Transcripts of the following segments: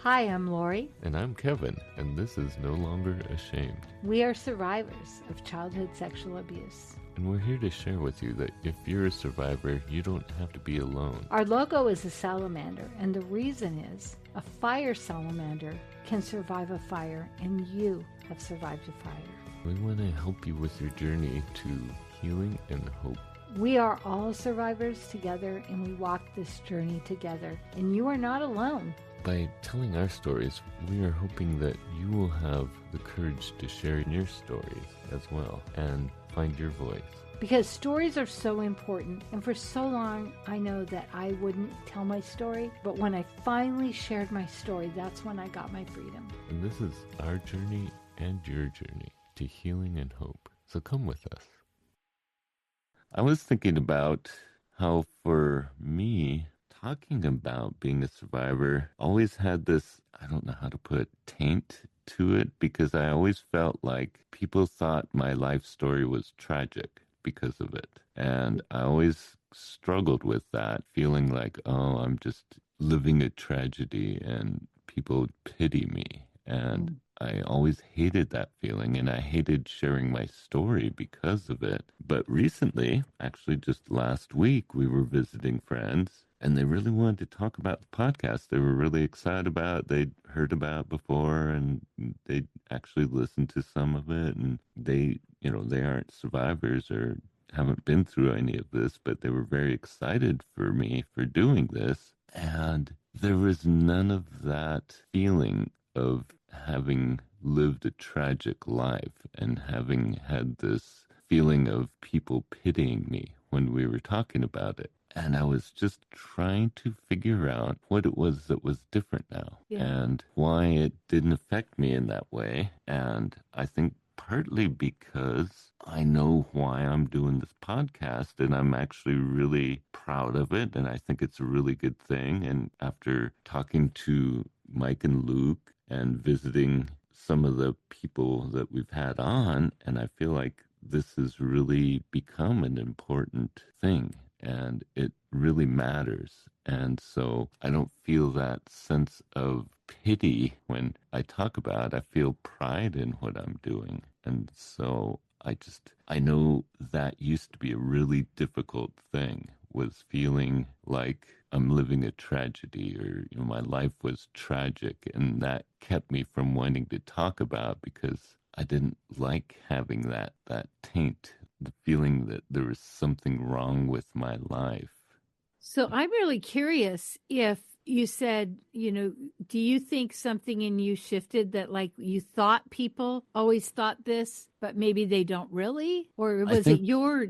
Hi, I'm Lori. And I'm Kevin, and this is No Longer Ashamed. We are survivors of childhood sexual abuse. And we're here to share with you that if you're a survivor, you don't have to be alone. Our logo is a salamander, and the reason is a fire salamander can survive a fire, and you have survived a fire. We want to help you with your journey to healing and hope. We are all survivors together, and we walk this journey together, and you are not alone. By telling our stories, we are hoping that you will have the courage to share your stories as well and find your voice. Because stories are so important, and for so long I know that I wouldn't tell my story, but when I finally shared my story, that's when I got my freedom. And this is our journey and your journey to healing and hope. So come with us. I was thinking about how for me, talking about being a survivor always had this, I don't know how to put taint to it, because I always felt like people thought my life story was tragic because of it. And I always struggled with that, feeling like, oh, I'm just living a tragedy and people pity me. And I always hated that feeling, and I hated sharing my story because of it. But recently, actually just last week, we were visiting friends, and they really wanted to talk about the podcast. They were really excited about it. They'd heard about it before, and they'd actually listened to some of it. And they aren't survivors or haven't been through any of this, but they were very excited for me for doing this. And there was none of that feeling of having lived a tragic life and having had this feeling of people pitying me when we were talking about it. And I was just trying to figure out what it was that was different now and why it didn't affect me in that way. And I think partly because I know why I'm doing this podcast, and I'm actually really proud of it. And I think it's a really good thing. And after talking to Mike and Luke and visiting some of the people that we've had on, and I feel like this has really become an important thing. And it really matters. And so I don't feel that sense of pity when I talk about it. I feel pride in what I'm doing. And so I know that used to be a really difficult thing, was feeling like I'm living a tragedy, or my life was tragic. And that kept me from wanting to talk about, because I didn't like having that taint, the feeling that there was something wrong with my life. So I'm really curious if you said, do you think something in you shifted, that like you thought people always thought this, but maybe they don't really? Or was it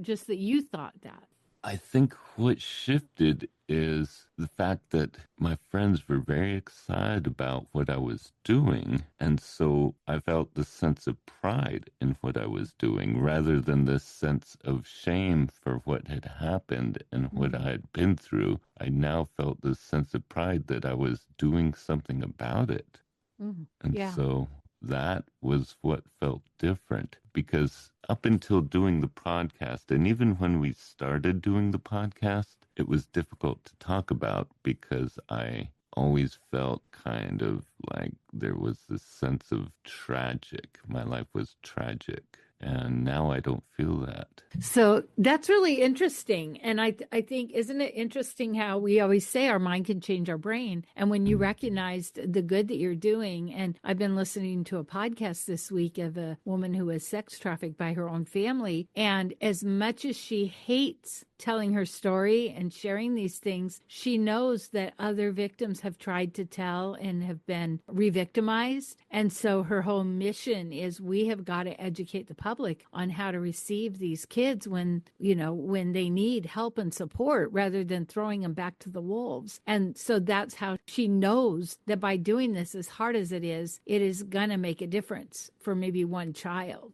just that you thought that? I think what shifted is the fact that my friends were very excited about what I was doing. And so I felt the sense of pride in what I was doing, rather than this sense of shame for what had happened and what I had been through. I now felt this sense of pride that I was doing something about it. And so that was what felt different, because up until doing the podcast, and even when we started doing the podcast, it was difficult to talk about, because I always felt kind of like there was this sense of tragic. My life was tragic. And now I don't feel that. So that's really interesting. And I think, isn't it interesting how we always say our mind can change our brain? And when you recognized the good that you're doing, and I've been listening to a podcast this week of a woman who was sex trafficked by her own family. And as much as she hates telling her story and sharing these things, she knows that other victims have tried to tell and have been re-victimized. And so her whole mission is, we have got to educate the public on how to receive these kids when they need help and support, rather than throwing them back to the wolves. And so that's how she knows that by doing this, as hard as it is going to make a difference for maybe one child.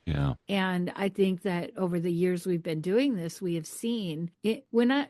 Yeah. And I think that over the years we've been doing this, we have seen it.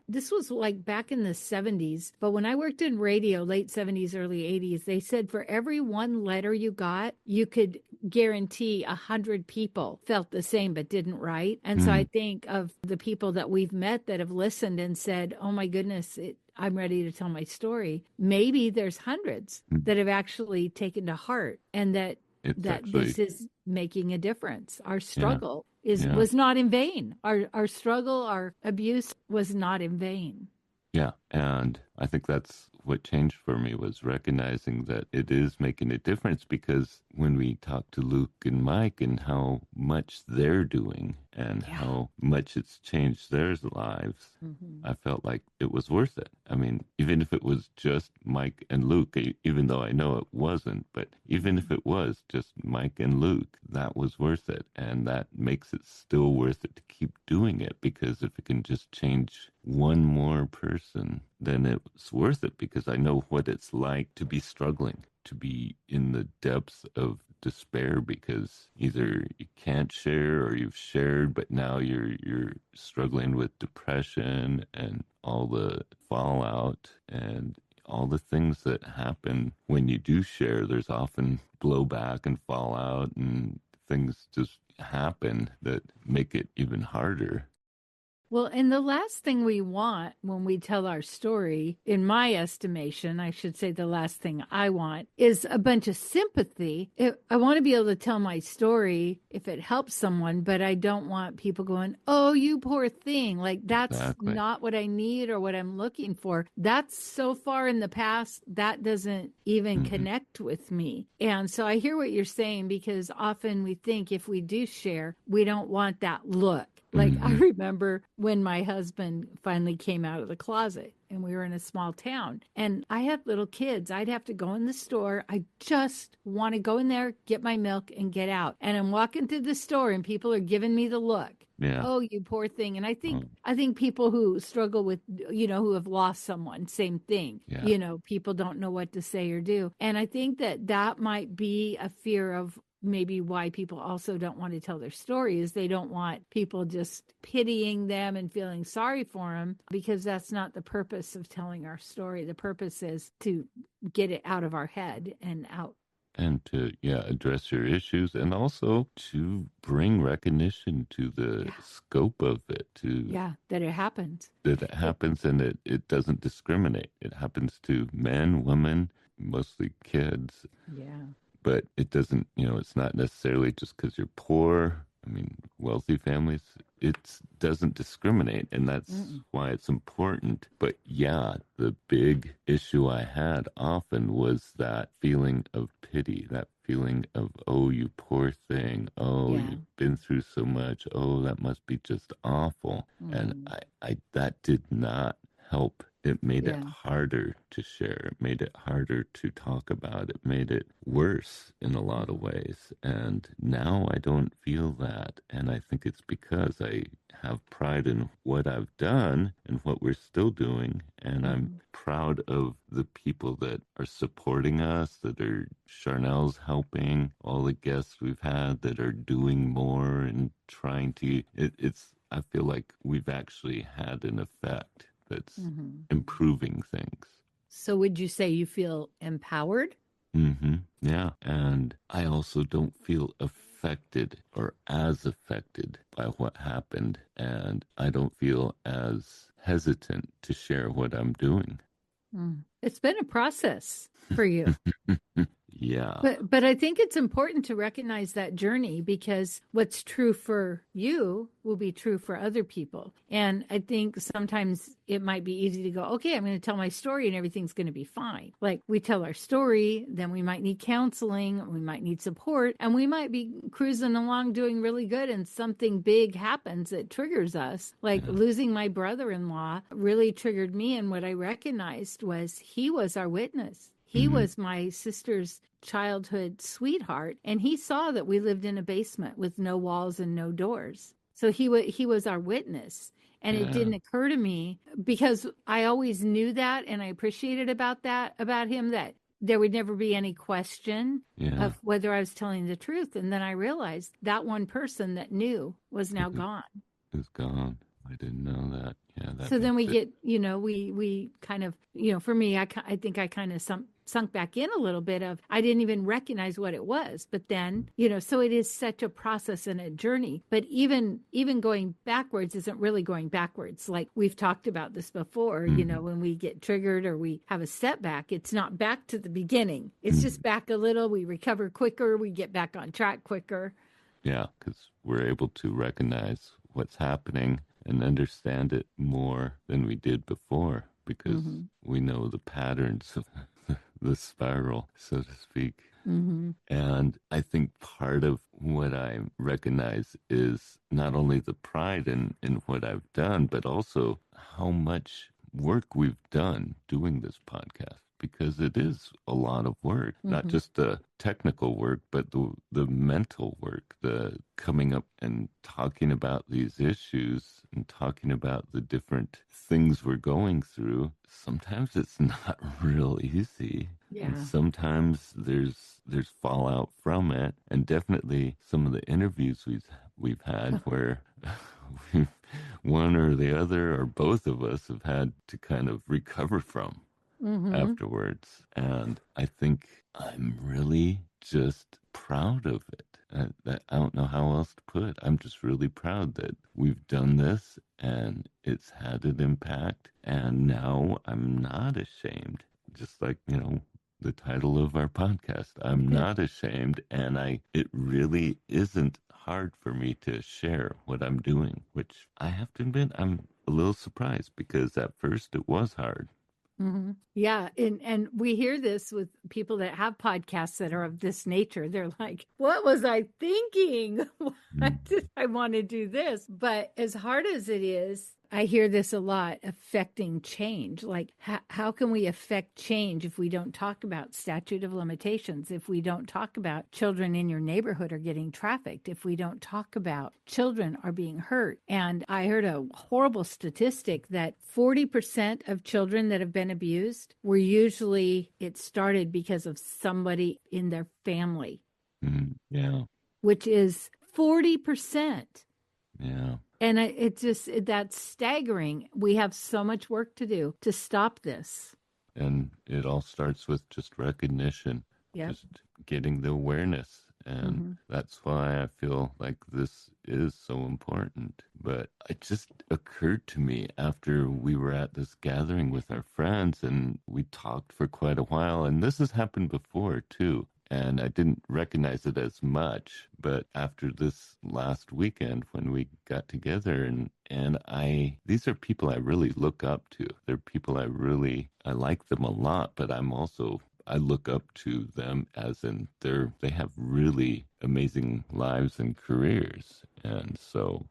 This was like back in the 70s, but when I worked in radio, late 70s, early 80s, they said for every one letter you got, you could guarantee 100 people felt the same but didn't write. And so I think of the people that we've met that have listened and said, oh my goodness, I'm ready to tell my story, maybe there's hundreds that have actually taken to heart, and It's that actually, this is making a difference. Our yeah, struggle is yeah. was not in vain. Our struggle, our abuse was not in vain. Yeah, and I think that's what changed for me was recognizing that it is making a difference because when we talk to Luke and Mike and how much they're doing and Yeah. how much it's changed their lives, Hmm. I felt like it was worth it. I mean, even if it was just Mike and Luke, even though I know it wasn't, but even if Hmm. it was just Mike and Luke, that was worth it. And that makes it still worth it to keep doing it because if it can just change one more person, then it's worth it because I know what it's like to be struggling, to be in the depths of despair because either you can't share or you've shared but now you're struggling with depression and all the fallout and all the things that happen when you do share. There's often blowback and fallout and things just happen that make it even harder. Well, and the last thing we want when we tell our story, in my estimation, I should say the last thing I want, is a bunch of sympathy. I want to be able to tell my story if it helps someone, but I don't want people going, oh, you poor thing. Like, that's Exactly. not what I need or what I'm looking for. That's so far in the past, that doesn't even Hmm. connect with me. And so I hear what you're saying because often we think if we do share, we don't want that look. Like, I Hmm. remember when my husband finally came out of the closet and we were in a small town and I had little kids. I'd have to go in the store. I just want to go in there, get my milk, and get out. And I'm walking through the store and people are giving me the look. Yeah. Oh, you poor thing. And Oh, I think people who struggle with, who have lost someone, same thing. yeah. People don't know what to say or do. And I think that might be a fear of maybe why people also don't want to tell their story is they don't want people just pitying them and feeling sorry for them because that's not the purpose of telling our story. The purpose is to get it out of our head and out. And to, yeah, address your issues and also to bring recognition to the Yeah. scope of it, to Yeah. That it happens. that it It, happens and it doesn't discriminate. It happens to men, women, mostly kids, yeah. but it doesn't, it's not necessarily just because you're poor. I mean, wealthy families, it doesn't discriminate, and that's Mm-mm. why it's important. But yeah, the big issue I had often was that feeling of pity, that feeling of, oh, you poor thing. Oh, Yeah. you've been through so much. Oh, that must be just awful. And Mm-hmm. I that did not help. It made it Yeah. harder to share. It made it harder to talk about. It made it worse in a lot of Mm-hmm. ways. And now I don't feel that. And I think it's because I have pride in what I've done and what we're still doing. And I'm Mm-hmm. proud of the people that are supporting us, that are Charnel's helping, all the guests we've had that are doing more and trying to. I feel like we've actually had an effect that's Mm-hmm. improving things. So would you say you feel empowered? Yeah. And I also don't feel affected or as affected by what happened. And I don't feel as hesitant to share what I'm doing. Mm. It's been a process for you. Yeah. But I think it's important to recognize that journey because what's true for you will be true for other people. And I think sometimes it might be easy to go, okay, I'm going to tell my story and everything's going to be fine. Like we tell our story, then we might need counseling, we might need support, and we might be cruising along doing really good and something big happens that triggers us. Like Yeah. losing my brother-in-law really triggered me, and what I recognized was he was our witness. He Hmm. was my sister's childhood sweetheart, and he saw that we lived in a basement with no walls and no doors. So he was our witness. And it Yeah. didn't occur to me because I always knew that and I appreciated about him that there would never be any question Yeah. of whether I was telling the truth. And then I realized that one person that knew was now It gone. is gone. I didn't know that. Yeah, that So then makes we it. get, we kind of, for me, I think I kind of sunk back in a little bit of, I didn't even recognize what it was. But then, so it is such a process and a journey. But even going backwards isn't really going backwards. Like we've talked about this before, when we get triggered or we have a setback, it's not back to the beginning. It's just back a little. We recover quicker. We get back on track quicker. Yeah, because we're able to recognize what's happening and understand it more than we did before because we know the patterns of the spiral, so to speak. And I think part of what I recognize is not only the pride in what I've done, but also how much work we've done doing this podcast. Because it is a lot of work, not just the technical work, but the mental work, the coming up and talking about these issues and talking about the different things we're going through. Sometimes it's not real easy. Yeah. And sometimes there's fallout from it. And definitely some of the interviews we've had where one or the other or both of us have had to kind of recover from afterwards. And I think I'm really just proud of it. I don't know how else to put it. I'm just really proud that we've done this and it's had an impact. And now I'm not ashamed. Just like, the title of our podcast, I'm not ashamed. And it really isn't hard for me to share what I'm doing, which I have to admit, I'm a little surprised because at first it was hard. Yeah. And we hear this with people that have podcasts that are of this nature. They're like, what was I thinking? Why did I want to do this? But as hard as it is, I hear this a lot, affecting change. Like, how can we affect change if we don't talk about statute of limitations, if we don't talk about children in your neighborhood are getting trafficked, if we don't talk about children are being hurt? And I heard a horrible statistic that 40% of children that have been abused were usually, it started because of somebody in their family. Yeah. Which is 40%. Yeah. And that's staggering. We have so much work to do to stop this. And it all starts with just recognition, just getting the awareness. And that's why I feel like this is so important. But it just occurred to me after we were at this gathering with our friends and we talked for quite a while. And this has happened before too. And I didn't recognize it as much, but after this last weekend when we got together and these are people I really look up to. They're people I like them a lot, but I look up to them as in they have really amazing lives and careers. And so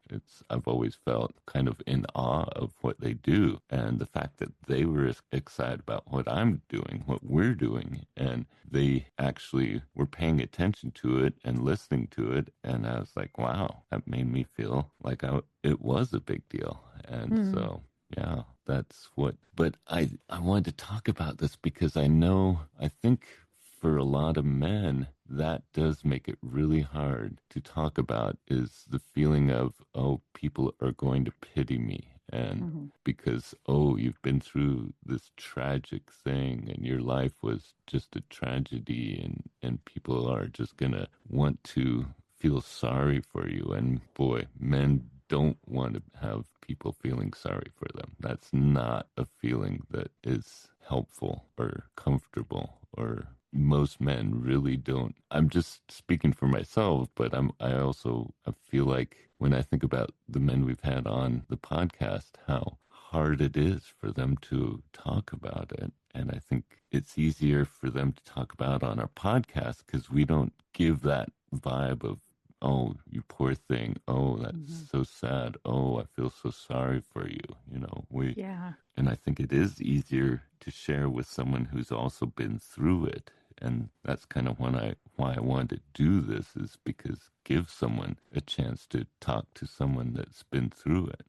I've always felt kind of in awe of what they do. And the fact that they were excited about what I'm doing, what we're doing, and they actually were paying attention to it and listening to it. And I was like, wow, that made me feel like it was a big deal. And so, yeah, but I wanted to talk about this because I think for a lot of men, that does make it really hard to talk about is the feeling of, oh, people are going to pity me. And because, oh, you've been through this tragic thing and your life was just a tragedy and people are just going to want to feel sorry for you. And boy, men don't want to have people feeling sorry for them. That's not a feeling that is helpful or comfortable, or most men really don't. I'm just speaking for myself, but I feel like when I think about the men we've had on the podcast, how hard it is for them to talk about it. And I think it's easier for them to talk about on our podcast because we don't give that vibe of, oh, you poor thing. Oh, that's so sad. Oh, I feel so sorry for you. And I think it is easier to share with someone who's also been through it. And that's kind of why I wanted to do this, is because give someone a chance to talk to someone that's been through it.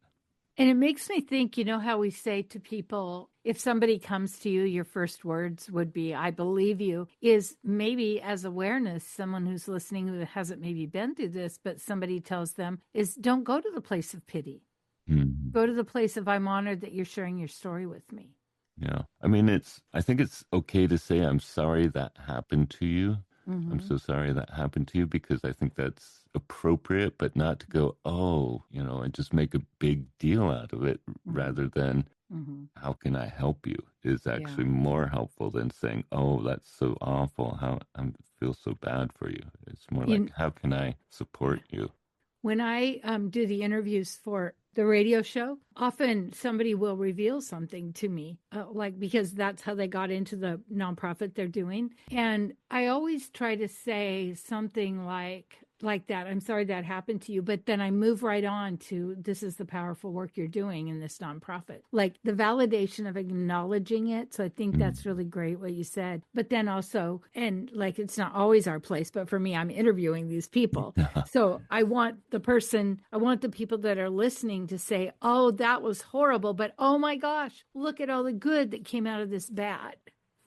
And it makes me think, how we say to people, if somebody comes to you, your first words would be, I believe you, is maybe as awareness, someone who's listening who hasn't maybe been through this, but somebody tells them is don't go to the place of pity. Go to the place of, I'm honored that you're sharing your story with me. Yeah. I mean, I think it's okay to say, I'm sorry that happened to you. I'm Mm-hmm. so sorry that happened to you, because I think that's appropriate, but not to go, oh, and just make a big deal out of it, Mm-hmm. rather than, Mm-hmm. how can I help you, is Yeah. actually more helpful than saying, oh, that's so awful. How I feel so bad for you. It's more like, You, how can I yeah. support you? When I do the interviews for the radio show, often somebody will reveal something to me, like because that's how they got into the nonprofit they're doing. And I always try to say something like that. I'm sorry that happened to you, but then I move right on to this is the powerful work you're doing in this nonprofit. Like the validation of acknowledging it. So I think Mm. that's really great what you said. But then also, and like it's not always our place, but for me, I'm interviewing these people. So I want the people that are listening to say, oh, that was horrible, but oh my gosh, look at all the good that came out of this bad.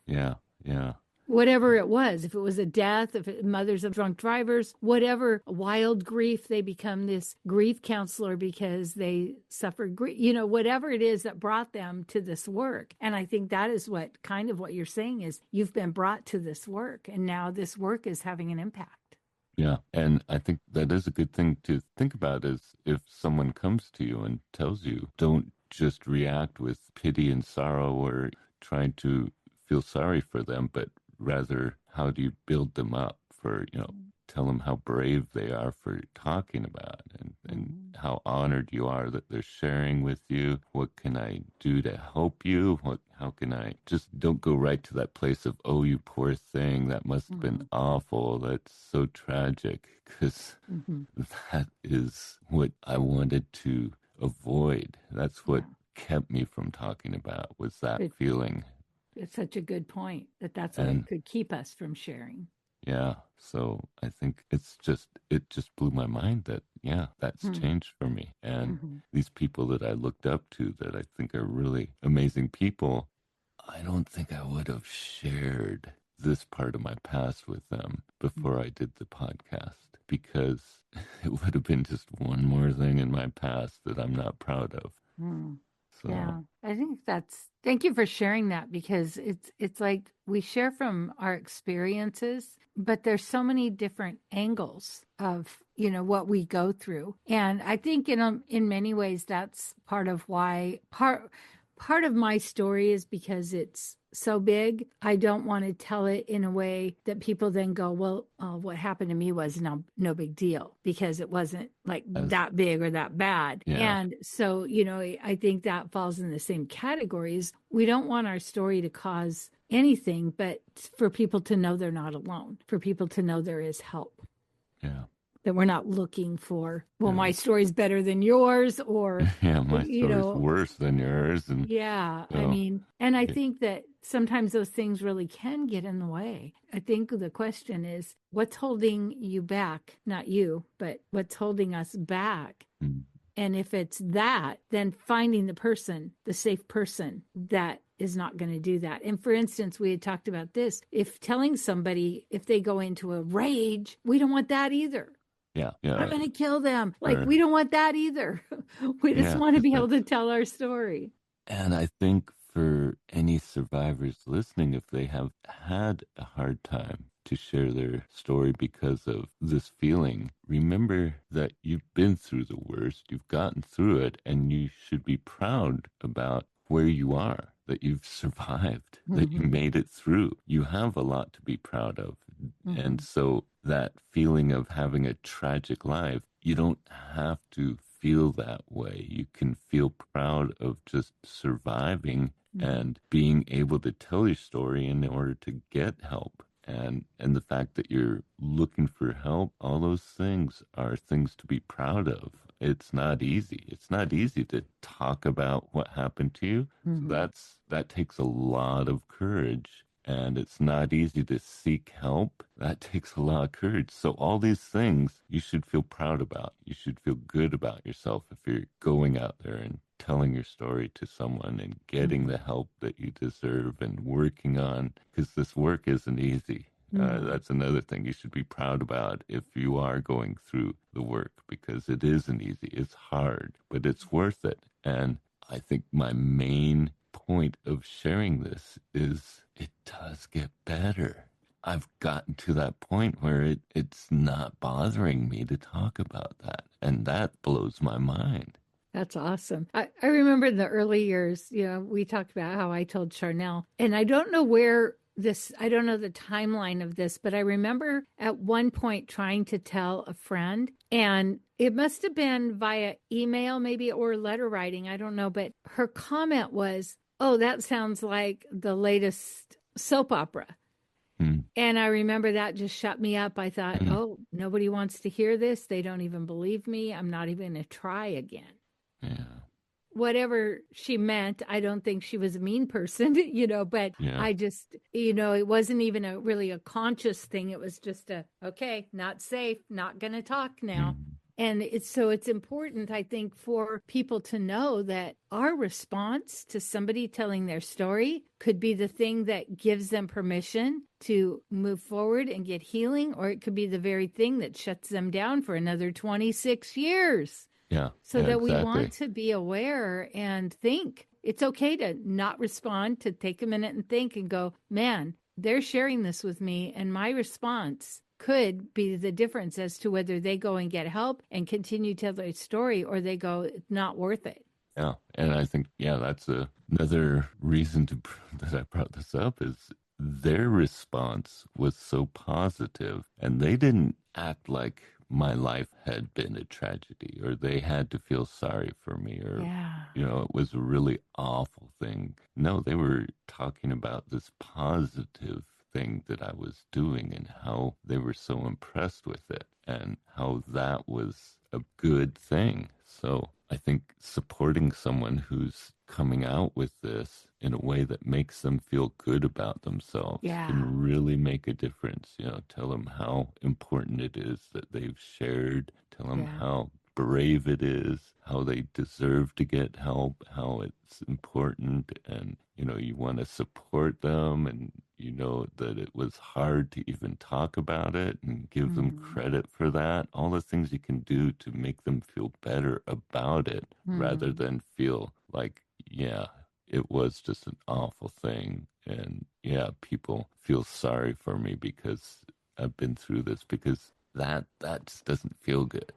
Yeah, yeah, Whatever it was, if it was a death, if it, mothers of drunk drivers, whatever wild grief, they become this grief counselor because they suffered grief, whatever it is that brought them to this work. And I think that is what kind of what you're saying is you've been brought to this work and now this work is having an impact. yeah. And I think that is a good thing to think about, is if someone comes to you and tells you, don't just react with pity and sorrow, or trying to feel sorry for them, but rather, how do you build them up for, tell them how brave they are for talking about, and Mhm. how honored you are that they're sharing with you. What can I do to help you? How can I just don't go right to that place of, oh, you poor thing, that must have been Mhm. awful. That's so tragic, because Mhm. that is what I wanted to avoid. That's what Yeah. kept me from talking about, was that It, feeling. it's such a good point that that's what And could keep us from sharing. yeah, so I think it just blew my mind that, yeah, that's Hmm. changed for me. And Mm-hmm. these people that I looked up to, that I think are really amazing people, I don't think I would have shared this part of my past with them before I did the podcast, because it would have been just one more thing in my past that I'm not proud of. Mm. So, Yeah, I think thank you for sharing that because it's like we share from our experiences, but there's so many different angles of, what we go through. And I think in many ways that's part of why part of my story is because it's so big. I don't want to tell it in a way that people then go, well, what happened to me was no big deal because it wasn't like as, that big or that bad. yeah, And so, I think that falls in the same categories. We don't want our story to cause anything, but for people to know they're not alone, for people to know there is help, yeah, that we're not looking for, well, yeah. my story's better than yours, or, Yeah, my you story's know, worse than yours. And yeah, I so, mean, and I it, think that sometimes those things really can get in the way. I think the question is what's holding you back? Not you, but what's holding us back? mm, And if it's that, then finding the safe person that is not going to do that. And for instance, we had talked about this. If telling somebody, if they go into a rage, we don't want that either. yeah, I'm yeah, going to kill them. Like, we or, don't want that either. We just yeah, want to because be able to that's, tell our story. and I think for any survivors listening, if they have had a hard time to share their story because of this feeling, remember that you've been through the worst, you've gotten through it, and you should be proud about where you are, that you've survived, that you Mm-hmm. made it through. You have a lot to be proud of. And Mm-hmm. so that feeling of having a tragic life, you don't have to feel that way. You can feel proud of just surviving Mm-hmm. and being able to tell your story in order to get help. And the fact that you're looking for help, all those things are things to be proud of. It's not easy. It's not easy to talk about what happened to you. So Mm-hmm. that takes a lot of courage, and it's not easy to seek help. That takes a lot of courage. So all these things you should feel proud about. You should feel good about yourself if you're going out there and telling your story to someone and getting Mm-hmm. the help that you deserve and working on, because this work isn't easy. Mm-hmm. That's another thing you should be proud about if you are going through the work, because it isn't easy. It's hard, but it's worth it. And I think my main point of sharing this is it does get better. I've gotten to that point where it's not bothering me to talk about that. And that blows my mind. That's awesome. I remember in the early years, we talked about how I told Charnel, and I don't know I don't know the timeline of this, but I remember at one point trying to tell a friend, and it must have been via email, maybe, or letter writing. I don't know. But her comment was, "Oh, that sounds like the latest soap opera." Mm. And I remember that just shut me up. I thought, Mm. oh, nobody wants to hear this. They don't even believe me. I'm not even going to try again. Yeah. Whatever she meant, I don't think she was a mean person, but Yeah. I just, it wasn't even really a conscious thing. It was just okay, not safe, not going to talk now. Mm. And it's important, I think, for people to know that our response to somebody telling their story could be the thing that gives them permission to move forward and get healing, or it could be the very thing that shuts them down for another 26 years. Yeah. So Yeah, that we exactly. want to be aware and think. It's okay to not respond, to take a minute and think and go, man, they're sharing this with me. And my response could be the difference as to whether they go and get help and continue to tell their story, or they go, it's not worth it. Yeah. And I think, that's another reason that I brought this up is their response was so positive, and they didn't act like my life had been a tragedy or they had to feel sorry for me or, Yeah. it was a really awful thing. No, they were talking about this positive thing that I was doing and how they were so impressed with it and how that was a good thing. So I think supporting someone who's coming out with this in a way that makes them feel good about themselves Yeah. can really make a difference. Tell them how important it is that they've shared, tell them Yeah. how brave it is, how they deserve to get help, how it's important, and you want to support them, and that it was hard to even talk about it and give them Mm. credit for that. All the things you can do to make them feel better about it rather Mm. than feel like, yeah, it was just an awful thing. And people feel sorry for me because I've been through this, because that just doesn't feel good.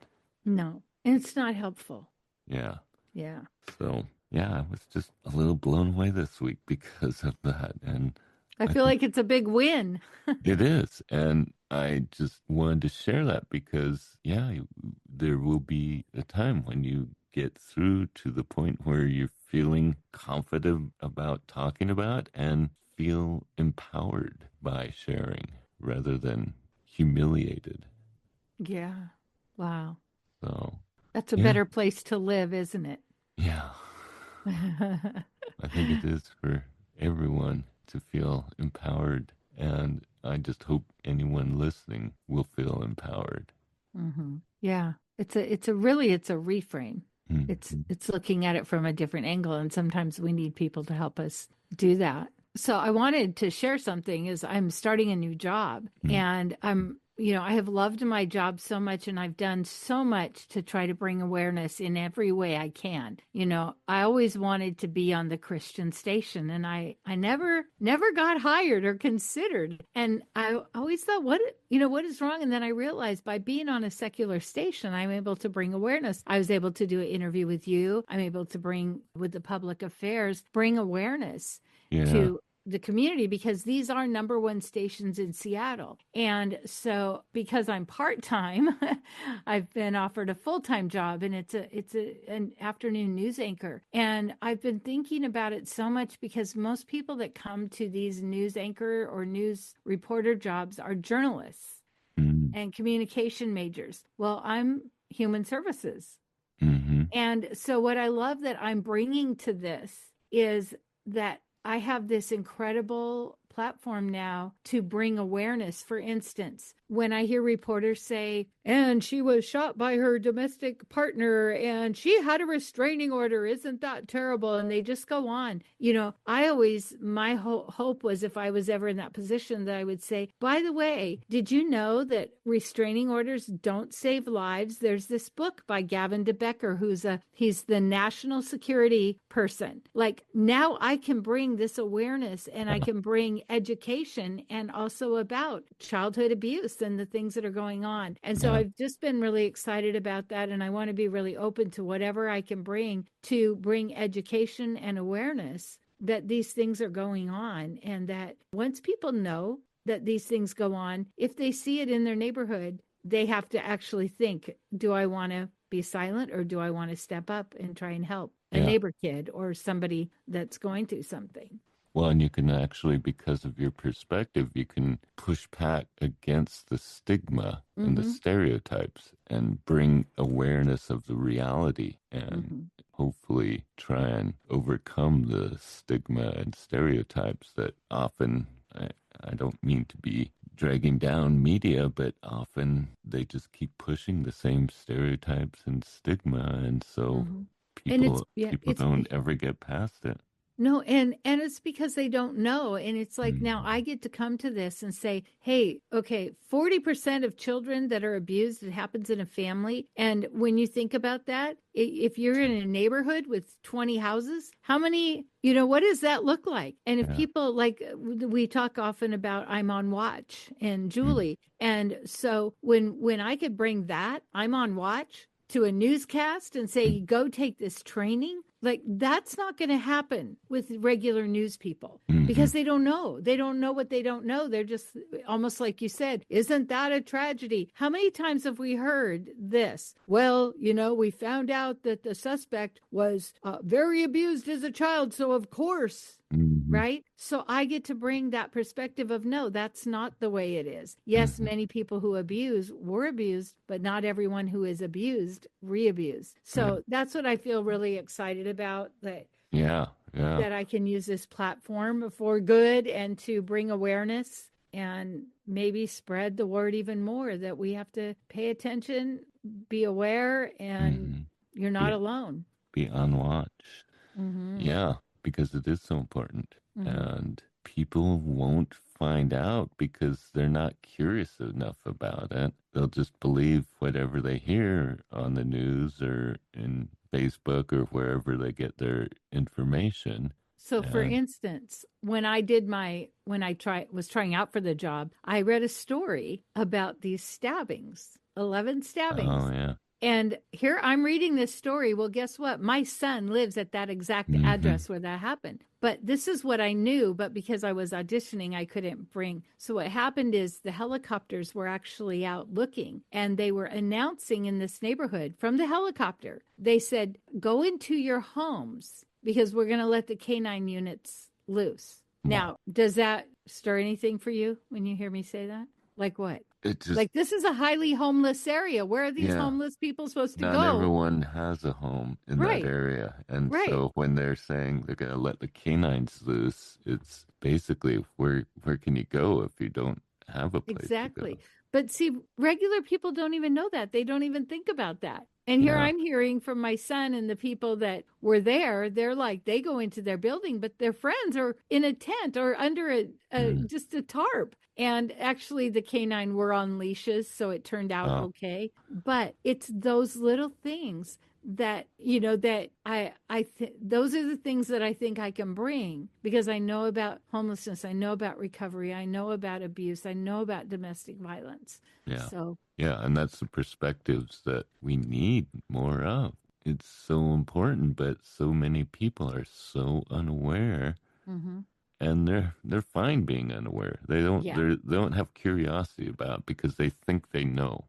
No, it's not helpful. Yeah. Yeah. So, I was just a little blown away this week because of that. And I I feel think like it's a big win. it is. And I just wanted to share that because, there will be a time when you get through to the point where you're feeling confident about talking about and feel empowered by sharing rather than humiliated. Yeah. Wow. So, That's a yeah, better place to live, isn't it? yeah. I think it is for everyone to feel empowered. And I just hope anyone listening will feel empowered. Yeah. It's a reframe. Mm-hmm. It's looking at it from a different angle. And sometimes we need people to help us do that. So I wanted to share something is I'm starting a new job and I have loved my job so much and I've done so much to try to bring awareness in every way I can. I always wanted to be on the Christian station and I never got hired or considered. And I always thought, what is wrong? And then I realized by being on a secular station, I'm able to bring awareness. I was able to do an interview with you. I'm able to bring with the public affairs, bring awareness Yeah. to the community because these are number one stations in Seattle. And so because I'm part-time, I've been offered a full-time job and it's an afternoon news anchor. And I've been thinking about it so much because most people that come to these news anchor or news reporter jobs are journalists Mm-hmm. and communication majors. Well, I'm human services. Mm-hmm. And so what I love that I'm bringing to this is that I have this incredible platform now to bring awareness. For instance, when I hear reporters say, and she was shot by her domestic partner and she had a restraining order, isn't that terrible? And they just go on. I always, my hope was if I was ever in that position that I would say, by the way, did you know that restraining orders don't save lives? There's this book by Gavin DeBecker, he's the national security person. Like, now I can bring this awareness and I can bring education and also about childhood abuse and the things that are going on. And so I've just been really excited about that. And I want to be really open to whatever I can bring to bring education and awareness that these things are going on. And that once people know that these things go on, if they see it in their neighborhood, they have to actually think, do I want to be silent or do I want to step up and try and help a neighbor kid or somebody that's going through something? Well, and you can actually, because of your perspective, you can push back against the stigma and the stereotypes and bring awareness of the reality and hopefully try and overcome the stigma and stereotypes that often, I don't mean to be dragging down media, but often they just keep pushing the same stereotypes and stigma. And so people don't ever get past it. No, and it's because they don't know. And it's like, now I get to come to this and say, hey, okay, 40% of children that are abused, it happens in a family. And when you think about that, if you're in a neighborhood with 20 houses, how many, what does that look like? And if people, like we talk often about, I'm on watch and Julie. And so when I could bring that, I'm on watch, to a newscast and say, go take this training, like that's not going to happen with regular news people because they don't know. They don't know what they don't know. They're just almost like you said, isn't that a tragedy? How many times have we heard this? Well, we found out that the suspect was very abused as a child. So of course, right? So I get to bring that perspective of, no, that's not the way it is. Yes, many people who abuse were abused, but not everyone who is abused re-abused. So that's what I feel really excited about, that that I can use this platform for good and to bring awareness and maybe spread the word even more, that we have to pay attention, be aware, and you're not alone. Be on watch. Yeah, because it is so important. And people won't find out because they're not curious enough about it. They'll just believe whatever they hear on the news or in Facebook or wherever they get their information. So for instance, when I was trying out for the job, I read a story about these stabbings, 11 stabbings. Oh, yeah. And here I'm reading this story. Well, guess what? My son lives at that exact address where that happened. But this is what I knew, but because I was auditioning, I couldn't bring. So what happened is the helicopters were actually out looking, and they were announcing in this neighborhood from the helicopter. They said, go into your homes because we're going to let the canine units loose. Wow. Now, does that stir anything for you when you hear me say that? Like what? Like, this is a highly homeless area. Where are these homeless people supposed to go? Not everyone has a home in that area. And so when they're saying they're going to let the canines loose, it's basically where can you go if you don't have a place to go? But see, regular people don't even know that. They don't even think about that. And here I'm hearing from my son and the people that were there, they're like, they go into their building, but their friends are in a tent or under just a tarp. And actually the canine were on leashes, so it turned out okay. But it's those little things that, that those are the things that I think I can bring, because I know about homelessness. I know about recovery. I know about abuse. I know about domestic violence. Yeah. So. Yeah. And that's the perspectives that we need more of. It's so important, but so many people are so unaware. And they're fine being unaware. They don't have curiosity about it because they think they know.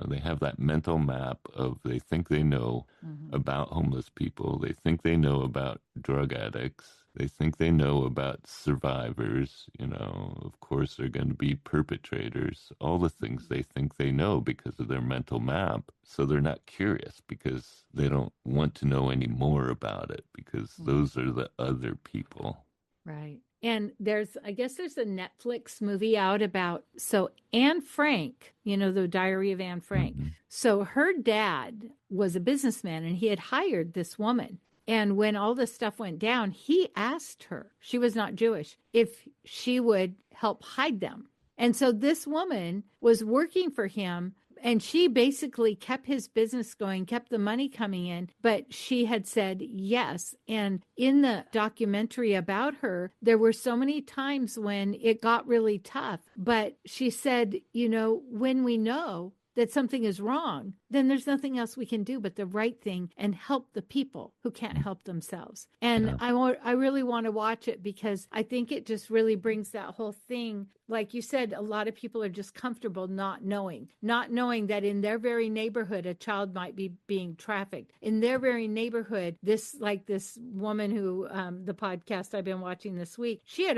They have that mental map of they think they know about homeless people. They think they know about drug addicts. They think they know about survivors. Of course, they're going to be perpetrators. All the things they think they know because of their mental map. So they're not curious because they don't want to know any more about it because those are the other people. Right. And I guess there's a Netflix movie out about, so Anne Frank, the Diary of Anne Frank. Mm-hmm. So her dad was a businessman and he had hired this woman. And when all this stuff went down, he asked her, she was not Jewish, if she would help hide them. And so this woman was working for him and she basically kept his business going, kept the money coming in, but she had said yes. And in the documentary about her, there were so many times when it got really tough. But she said, when we know that something is wrong, then there's nothing else we can do but the right thing and help the people who can't help themselves. And Yeah. I really want to watch it because I think it just really brings that whole thing. Like you said, a lot of people are just comfortable not knowing that in their very neighborhood, a child might be being trafficked. In their very neighborhood, this woman who, the podcast I've been watching this week, she had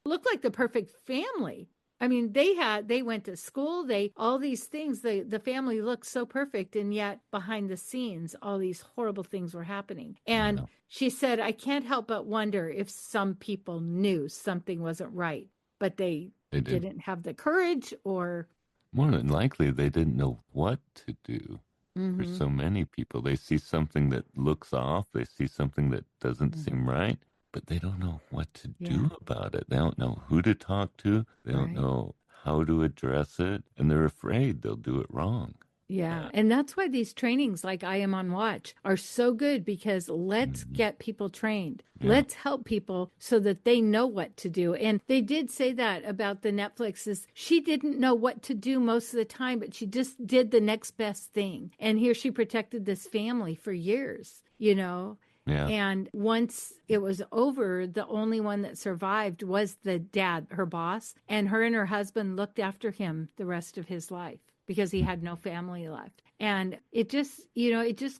looked like the perfect family. I mean, they went to school, all these things, the family looked so perfect. And yet behind the scenes, all these horrible things were happening. And Yeah. she said, I can't help but wonder if some people knew something wasn't right, but they didn't have the courage or. More than likely, they didn't know what to do. For so many people, they see something that looks off, they see something that doesn't seem right, but they don't know what to do about it. They don't know who to talk to. They don't know how to address it, and they're afraid they'll do it wrong. Yeah. And that's why these trainings like I Am on Watch are so good because let's get people trained. Yeah. Let's help people so that they know what to do. And they did say that about the Netflix is she didn't know what to do most of the time, but she just did the next best thing. And here she protected this family for years, Yeah. And once it was over, the only one that survived was the dad, her boss, and her husband looked after him the rest of his life because he had no family left. And it just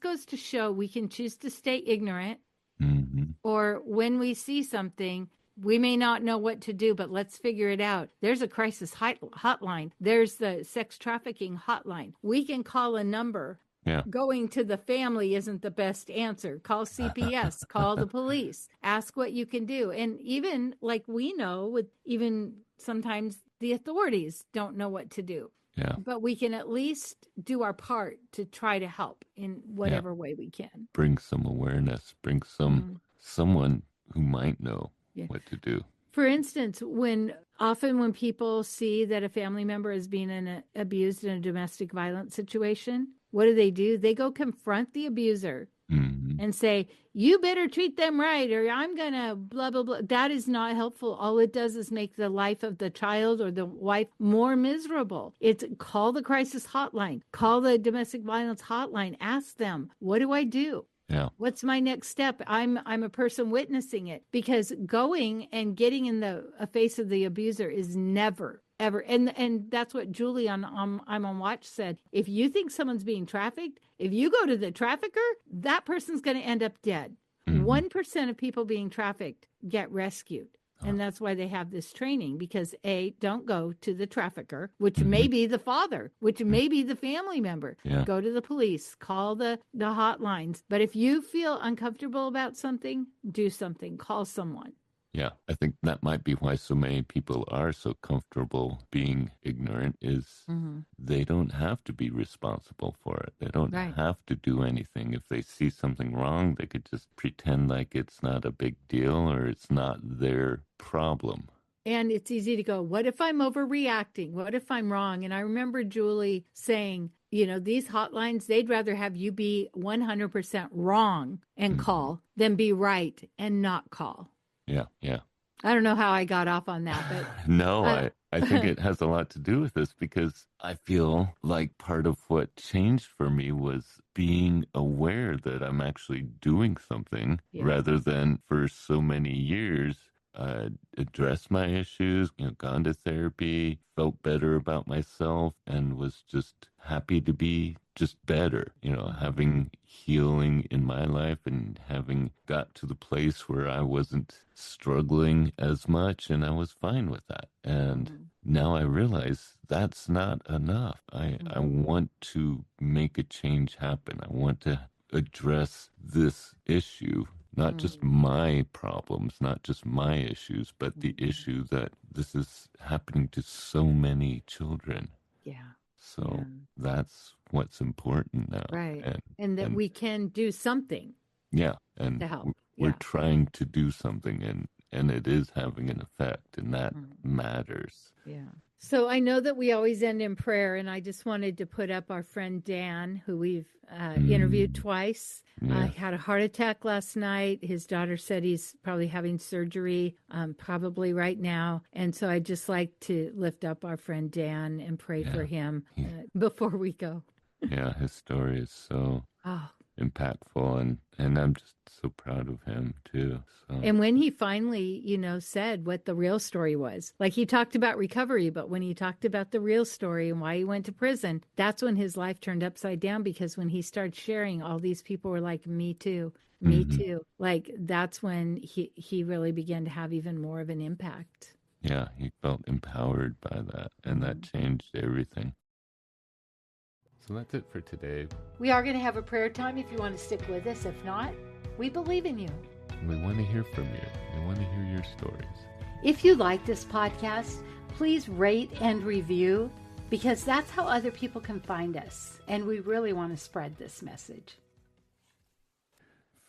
goes to show we can choose to stay ignorant, or when we see something, we may not know what to do, but let's figure it out. There's a crisis hotline. There's the sex trafficking hotline. We can call a number. Yeah. Going to the family isn't the best answer. Call CPS, call the police, ask what you can do. And even like we know, with even sometimes the authorities don't know what to do. Yeah. But we can at least do our part to try to help in whatever way we can. Bring some awareness, bring someone who might know what to do. For instance, often when people see that a family member is being abused in a domestic violence situation, what do? They go confront the abuser and say, you better treat them right, or I'm going to blah, blah, blah. That is not helpful. All it does is make the life of the child or the wife more miserable. It's call the crisis hotline, call the domestic violence hotline, ask them, what do I do? Yeah. What's my next step? I'm a person witnessing it, because going and getting in the face of the abuser is never, ever. And that's what Julie on I'm on Watch said. If you think someone's being trafficked, if you go to the trafficker, that person's going to end up dead. 1% of people being trafficked get rescued. And that's why they have this training, because don't go to the trafficker, which may be the father, which may be the family member. Yeah. Go to the police, call the hotlines. But if you feel uncomfortable about something, do something, call someone. Yeah, I think that might be why so many people are so comfortable being ignorant is they don't have to be responsible for it. They don't have to do anything. If they see something wrong, they could just pretend like it's not a big deal or it's not their problem. And it's easy to go, what if I'm overreacting? What if I'm wrong? And I remember Julie saying, these hotlines, they'd rather have you be 100% wrong and call than be right and not call. Yeah, yeah. I don't know how I got off on that, but no, I think it has a lot to do with this, because I feel like part of what changed for me was being aware that I'm actually doing something rather than for so many years addressed my issues, gone to therapy, felt better about myself, and was just happy to be just better, having healing in my life and having got to the place where I wasn't struggling as much, and I was fine with that. And now I realize that's not enough. I want to make a change happen. I want to address this issue not just my problems, not just my issues, but the issue that this is happening to so many children. Yeah. So that's what's important now. Right. And that we can do something yeah, and to help. we're trying to do something, and it is having an effect, and that matters. Yeah. So I know that we always end in prayer, and I just wanted to put up our friend Dan, who we've interviewed twice. Had a heart attack last night. His daughter said he's probably having surgery, probably right now. And so I'd just like to lift up our friend Dan and pray for him before we go. Yeah, his story is so impactful, and I'm just so proud of him too. So. And when he finally, said what the real story was, like he talked about recovery, but when he talked about the real story and why he went to prison, that's when his life turned upside down, because when he started sharing, all these people were like, me too, me too. Like that's when he really began to have even more of an impact. Yeah, he felt empowered by that, and that changed everything. So that's it for today. We are going to have a prayer time if you want to stick with us. If not, we believe in you. We want to hear from you. We want to hear your stories. If you like this podcast, please rate and review, because that's how other people can find us. And we really want to spread this message.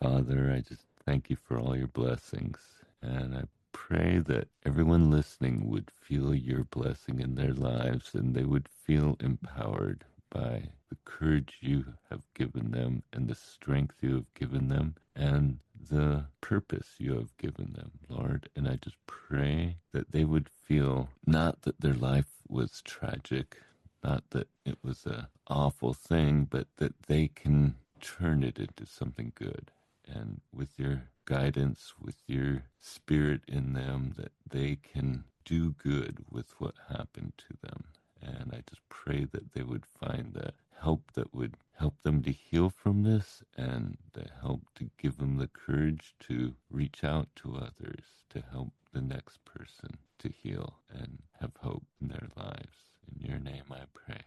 Father, I just thank you for all your blessings. And I pray that everyone listening would feel your blessing in their lives, and they would feel empowered by the courage you have given them, and the strength you have given them, and the purpose you have given them, Lord. And I just pray that they would feel not that their life was tragic, not that it was an awful thing, but that they can turn it into something good. And with your guidance, with your spirit in them, that they can do good with what happened to them. And I just pray that they would find that help that would help them to heal from this, and the help to give them the courage to reach out to others, to help the next person to heal and have hope in their lives. In your name I pray.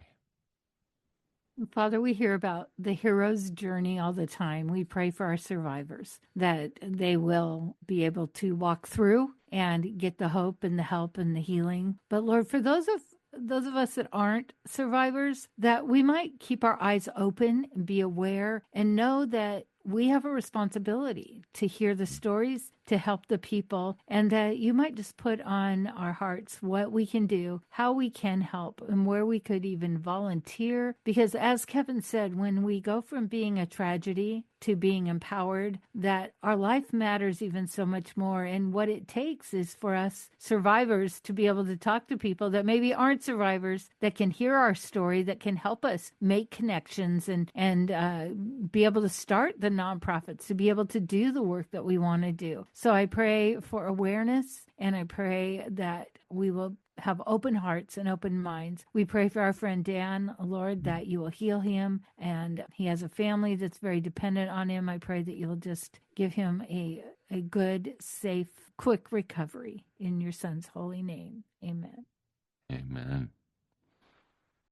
Father, we hear about the hero's journey all the time. We pray for our survivors, that they will be able to walk through and get the hope and the help and the healing. But Lord, for those of us that aren't survivors, that we might keep our eyes open and be aware and know that we have a responsibility to hear the stories, to help the people, and that you might just put on our hearts what we can do, how we can help, and where we could even volunteer. Because as Kevin said, when we go from being a tragedy to being empowered, that our life matters even so much more. And what it takes is for us survivors to be able to talk to people that maybe aren't survivors, that can hear our story, that can help us make connections and be able to start the nonprofits, to be able to do the work that we want to do. So I pray for awareness, and I pray that we will have open hearts and open minds. We pray for our friend Dan, Lord, that you will heal him, and he has a family that's very dependent on him. I pray that you'll just give him a good, safe, quick recovery in your son's holy name. Amen. Amen.